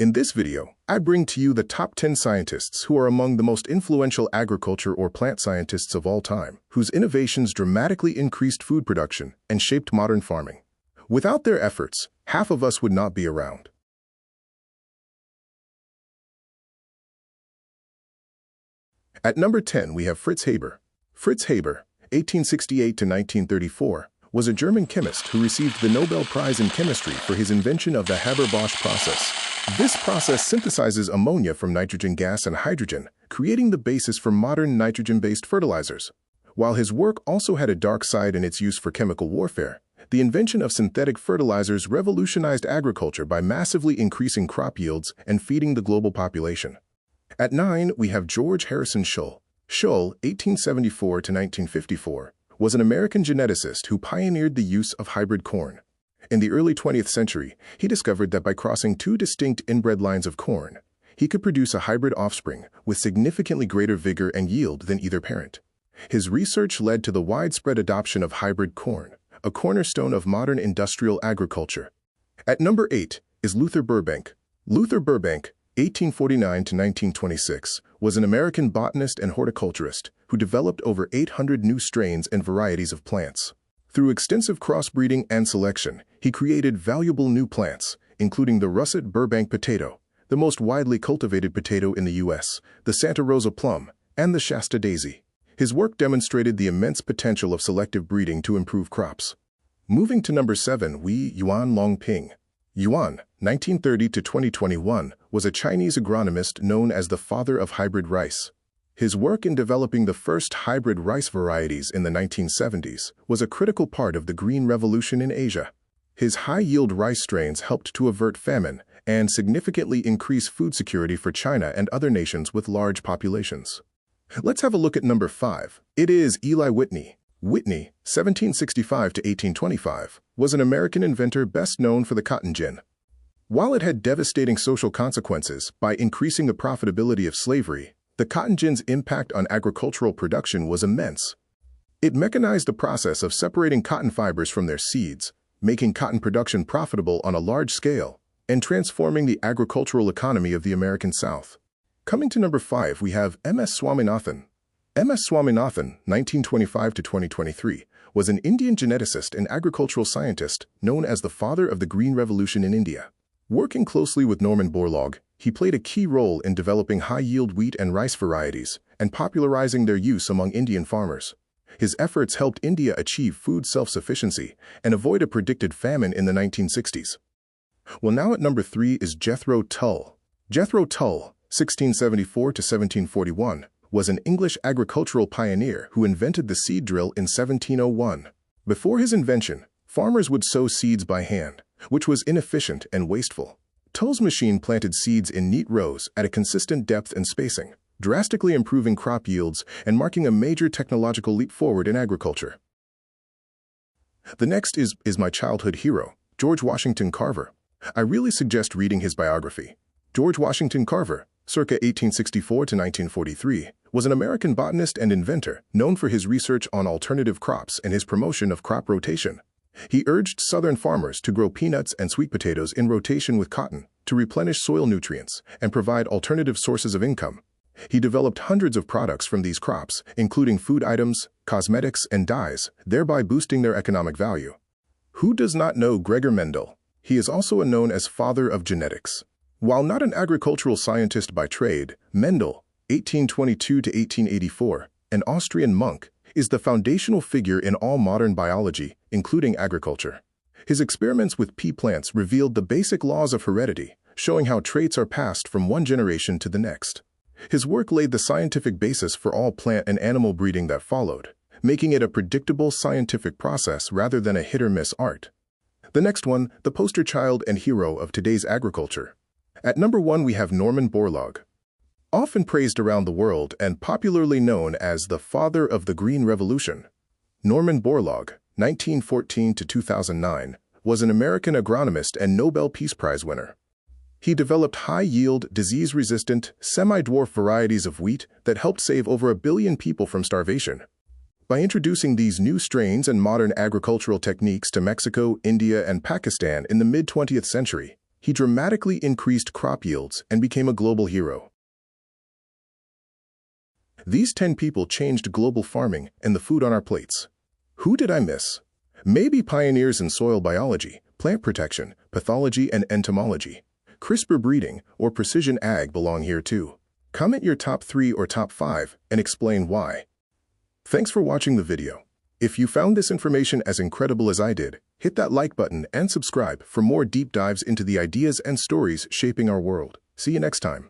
In this video, I bring to you the top 10 scientists who are among the most influential agriculture or plant scientists of all time, whose innovations dramatically increased food production and shaped modern farming. Without their efforts, half of us would not be around. At number 10, we have Fritz Haber. Fritz Haber, 1868 to 1934, was a German chemist who received the Nobel Prize in Chemistry for his invention of the Haber-Bosch process. This process synthesizes ammonia from nitrogen gas and hydrogen, creating the basis for modern nitrogen-based fertilizers. While his work also had a dark side in its use for chemical warfare, the invention of synthetic fertilizers revolutionized agriculture by massively increasing crop yields and feeding the global population. At 9, we have George Harrison Shull. Shull, 1874 to 1954, was an American geneticist who pioneered the use of hybrid corn. In the early 20th century, he discovered that by crossing two distinct inbred lines of corn, he could produce a hybrid offspring with significantly greater vigor and yield than either parent. His research led to the widespread adoption of hybrid corn, a cornerstone of modern industrial agriculture. At number 8 is Luther Burbank. Luther Burbank, 1849 to 1926, was an American botanist and horticulturist who developed over 800 new strains and varieties of plants. Through extensive crossbreeding and selection, he created valuable new plants, including the russet Burbank potato, the most widely cultivated potato in the U.S., the Santa Rosa plum, and the Shasta daisy. His work demonstrated the immense potential of selective breeding to improve crops. Moving to number 7, Yuan Longping. Yuan, 1930 to 2021, was a Chinese agronomist known as the father of hybrid rice. His work in developing the first hybrid rice varieties in the 1970s was a critical part of the Green Revolution in Asia. His high-yield rice strains helped to avert famine and significantly increase food security for China and other nations with large populations. Let's have a look at number 5. It is Eli Whitney. Whitney, 1765 to 1825, was an American inventor best known for the cotton gin. While it had devastating social consequences by increasing the profitability of slavery, the cotton gin's impact on agricultural production was immense. It mechanized the process of separating cotton fibers from their seeds, making cotton production profitable on a large scale, and transforming the agricultural economy of the American South. Coming to number 5, we have M.S. Swaminathan. M.S. Swaminathan, 1925 to 2023, was an Indian geneticist and agricultural scientist known as the father of the Green Revolution in India. Working closely with Norman Borlaug, he played a key role in developing high-yield wheat and rice varieties and popularizing their use among Indian farmers. His efforts helped India achieve food self-sufficiency and avoid a predicted famine in the 1960s. Well, now at number 3 is Jethro Tull. Jethro Tull, 1674 to 1741, was an English agricultural pioneer who invented the seed drill in 1701. Before his invention, farmers would sow seeds by hand, which was inefficient and wasteful. Tull's machine planted seeds in neat rows at a consistent depth and spacing, drastically improving crop yields and marking a major technological leap forward in agriculture. The next is my childhood hero, George Washington Carver. I really suggest reading his biography. George Washington Carver, circa 1864 to 1943, was an American botanist and inventor known for his research on alternative crops and his promotion of crop rotation. He urged Southern farmers to grow peanuts and sweet potatoes in rotation with cotton to replenish soil nutrients and provide alternative sources of income. He developed hundreds of products from these crops, including food items, cosmetics, and dyes, thereby boosting their economic value. Who does not know Gregor Mendel? He is also known as father of genetics. While not an agricultural scientist by trade, Mendel, 1822 to 1884, an Austrian monk, is the foundational figure in all modern biology, including agriculture. His experiments with pea plants revealed the basic laws of heredity, showing how traits are passed from one generation to the next. His work laid the scientific basis for all plant and animal breeding that followed, making it a predictable scientific process rather than a hit-or-miss art. The next one, the poster child and hero of today's agriculture. At number 1, we have Norman Borlaug. Often praised around the world and popularly known as the father of the Green Revolution, Norman Borlaug, 1914 to 2009, was an American agronomist and Nobel Peace Prize winner. He developed high-yield, disease-resistant, semi-dwarf varieties of wheat that helped save over 1 billion people from starvation. By introducing these new strains and modern agricultural techniques to Mexico, India, and Pakistan in the mid-20th century, He dramatically increased crop yields and became a global hero. These 10 people changed global farming and the food on our plates. Who did I miss? Maybe pioneers in soil biology, plant protection, pathology and entomology, CRISPR breeding, or precision ag belong here too. Comment your top 3 or top 5 and explain why. Thanks for watching the video. If you found this information as incredible as I did, hit that like button and subscribe for more deep dives into the ideas and stories shaping our world. See you next time.